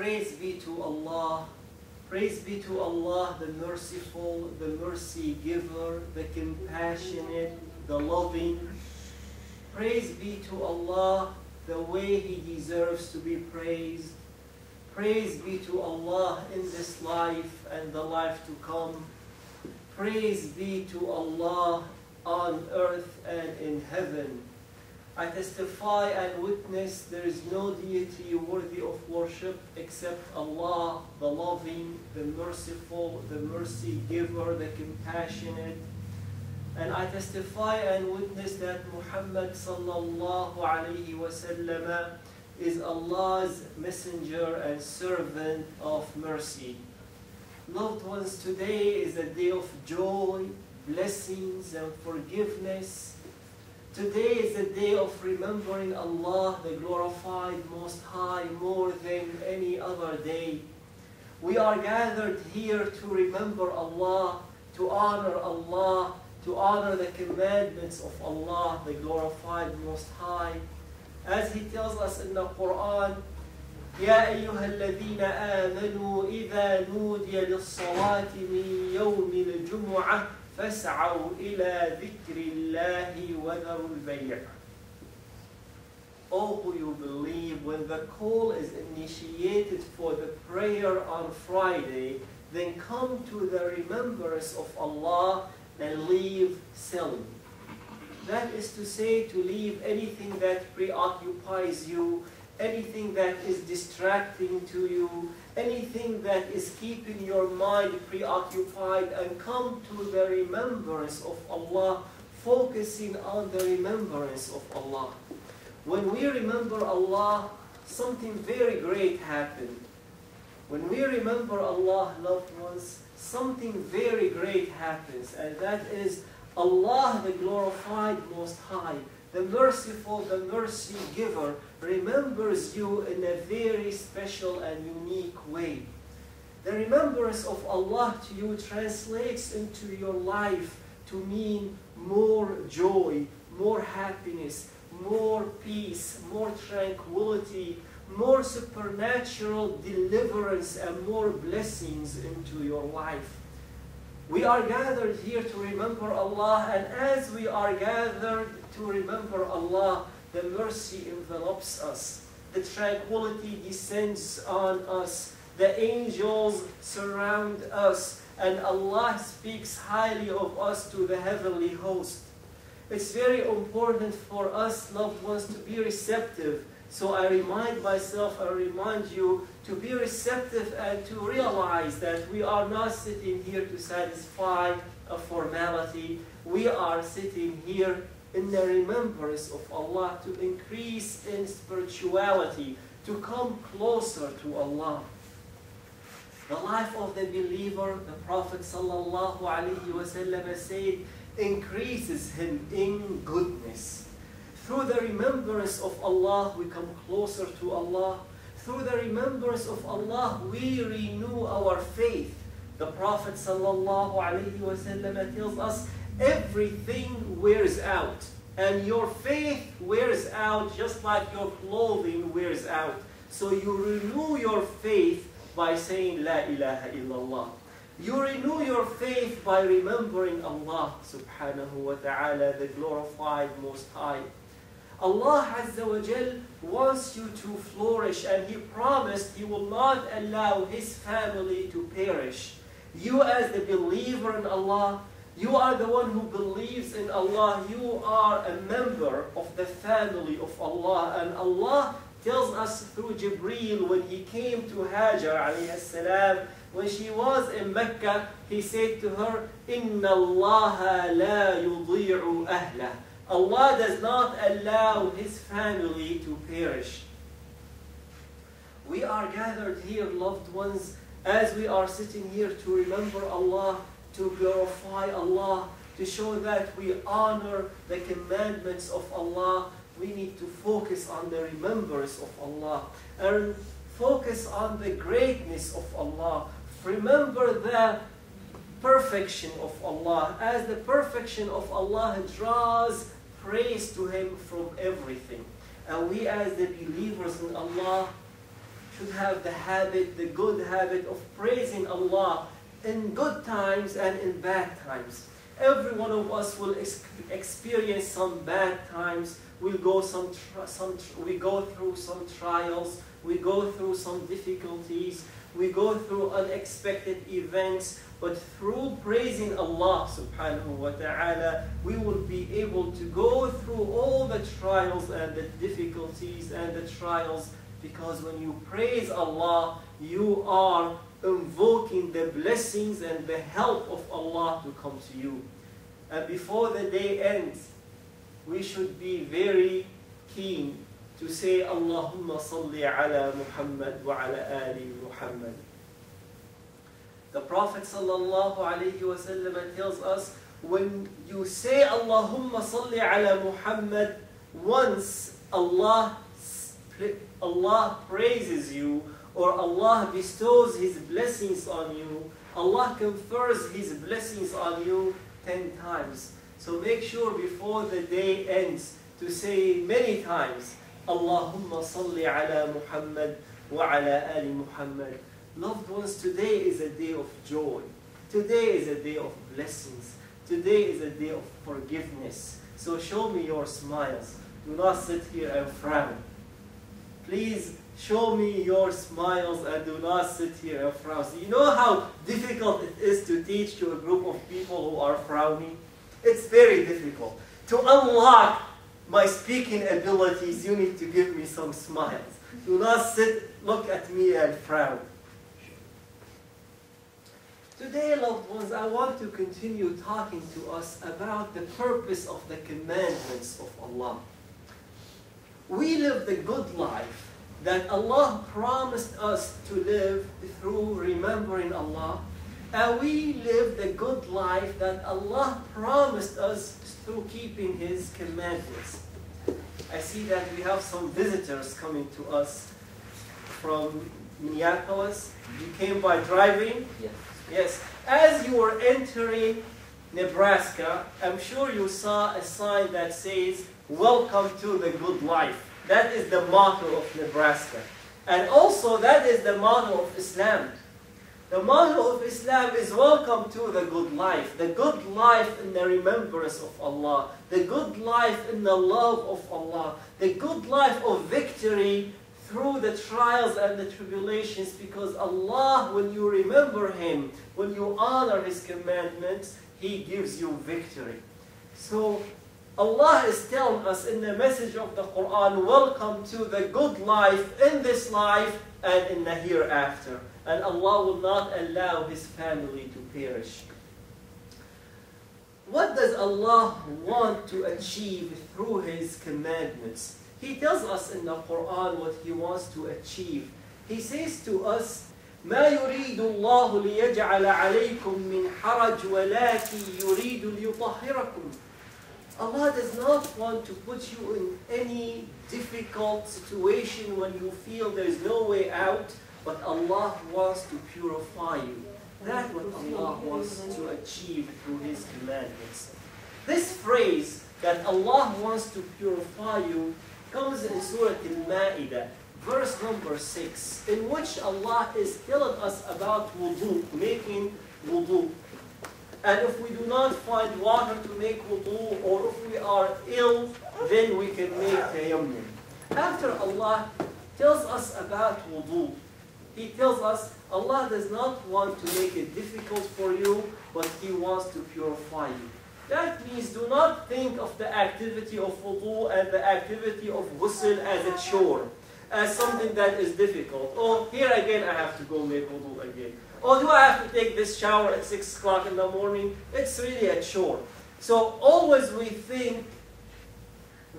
Praise be to Allah. Praise be to Allah, the merciful, the mercy giver, the compassionate, the loving. Praise be to Allah, the way He deserves to be praised. Praise be to Allah in this life and the life to come. Praise be to Allah on earth and in heaven. I testify and witness there is no deity worthy of worship except Allah, the loving, the merciful, the mercy giver, the compassionate. And I testify and witness that Muhammad sallallahu alayhi wa sallam is Allah's messenger and servant of mercy. Loved ones, today is a day of joy, blessings, and forgiveness. Today is a day of remembering Allah, the glorified Most High, more than any other day. We are gathered here to remember Allah, to honor the commandments of Allah, the glorified Most High. As He tells us in the Quran, يا أيها الذين آمنوا إذا نودي للصلاة من يوم الجمعة فاسعوا إلى ذكر الله وذروا البيع. O who you believe, when the call is initiated for the prayer on Friday, then come to the remembrance of Allah and leave selling. That is to say, to leave anything that preoccupies you, anything that is distracting to you, anything that is keeping your mind preoccupied, and come to the remembrance of Allah, focusing on the remembrance of Allah. When we remember Allah, something very great happens. When we remember Allah, loved ones, something very great happens, and that is Allah, the glorified Most High, the merciful, the mercy giver, remembers you in a very special and unique way. The remembrance of Allah to you translates into your life to mean more joy, more happiness, more peace, more tranquility, more supernatural deliverance, and more blessings into your life. We are gathered here to remember Allah, and as we are gathered to remember Allah, the mercy envelops us, the tranquility descends on us, the angels surround us, and Allah speaks highly of us to the heavenly host. It's very important for us, loved ones, to be receptive. So I remind myself, I remind you to be receptive and to realize that we are not sitting here to satisfy a formality. We are sitting here in the remembrance of Allah to increase in spirituality, to come closer to Allah. The life of the believer, the Prophet sallallahu alaihi wasallam said, increases him in goodness. Through the remembrance of Allah, we come closer to Allah. Through the remembrance of Allah, we renew our faith. The Prophet ﷺ tells us, everything wears out. And your faith wears out just like your clothing wears out. So you renew your faith by saying, La ilaha illallah. You renew your faith by remembering Allah subhanahu wa ta'ala, the glorified Most High. Allah Azza wa Jal wants you to flourish, and He promised He will not allow His family to perish. You as the believer in Allah, you are the one who believes in Allah, you are a member of the family of Allah. And Allah tells us through Jibreel, when He came to Hajar alayhi salam, when she was in Mecca, He said to her, Inna Allah la yudhi'u ahlah. Allah does not allow His family to perish. We are gathered here, loved ones, as we are sitting here to remember Allah, to glorify Allah, to show that we honor the commandments of Allah. We need to focus on the remembrance of Allah and focus on the greatness of Allah. Remember the perfection of Allah, as the perfection of Allah draws praise to Him from everything. And we as the believers in Allah should have the habit, the good habit of praising Allah in good times and in bad times. Every one of us will experience some bad times. We go through some trials. We go through some difficulties. We go through unexpected events. But through praising Allah subhanahu wa ta'ala, we will be able to go through all the trials and the difficulties and the trials, because when you praise Allah, you are invoking the blessings and the help of Allah to come to you. And before the day ends, we should be very keen to say, Allahumma salli ala Muhammad wa ala ali Muhammad. The Prophet sallallahu alayhi wa sallam tells us, when you say Allahumma salli ala Muhammad, once Allah praises you, or Allah bestows His blessings on you, Allah confers His blessings on you 10 times. So make sure before the day ends to say many times, Allahumma salli ala Muhammad wa ala ali Muhammad. Loved ones, today is a day of joy. Today is a day of blessings. Today is a day of forgiveness. So show me your smiles. Do not sit here and frown. Please show me your smiles and do not sit here and frown. So you know how difficult it is to teach to a group of people who are frowning? It's very difficult. To unlock my speaking abilities, you need to give me some smiles. Do not look at me and frown. Today, loved ones, I want to continue talking to us about the purpose of the commandments of Allah. We live the good life that Allah promised us to live through remembering Allah, and we live the good life that Allah promised us through keeping His commandments. I see that we have some visitors coming to us from Minneapolis. You came by driving? Yes. Yes. As you were entering Nebraska, I'm sure you saw a sign that says, "Welcome to the good life." That is the motto of Nebraska. And also that is the motto of Islam. The motto of Islam is welcome to the good life. The good life in the remembrance of Allah. The good life in the love of Allah. The good life of victory through the trials and the tribulations, because Allah, when you remember Him, when you honor His commandments, He gives you victory. So Allah is telling us in the message of the Quran, welcome to the good life in this life and in the hereafter. And Allah will not allow His family to perish. What does Allah want to achieve through His commandments? He tells us in the Quran what He wants to achieve. He says to us, مَا يُرِيدُ اللَّهُ لِيَجْعَلَ عَلَيْكُم مِّنْ حَرَجٍ وَلَكِنْ يُرِيدُ لِيُطَهِّرَكُمْ. Allah does not want to put you in any difficult situation when you feel there is no way out, but Allah wants to purify you. That's what Allah wants to achieve through His commandments. This phrase that Allah wants to purify you comes in Surah Al-Ma'idah, verse number 6, in which Allah is telling us about wudu, making wudu. And if we do not find water to make wudu, or if we are ill, then we can make tayammum. After Allah tells us about wudu, He tells us Allah does not want to make it difficult for you, but He wants to purify you. That means do not think of the activity of wudu and the activity of ghusl as a chore, as something that is difficult. Oh, here again I have to go make wudu again. Oh, do I have to take this shower at 6 o'clock in the morning? It's really a chore. So always we think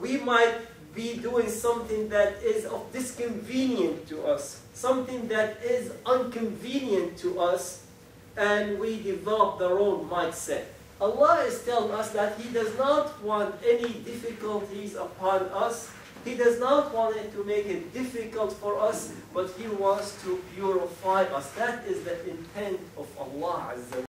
we might be doing something that is of disconvenient to us, something that is inconvenient to us, and we develop the wrong mindset. Allah is telling us that He does not want any difficulties upon us. He does not want it to make it difficult for us, but He wants to purify us. That is the intent of Allah Azza wa Jalla.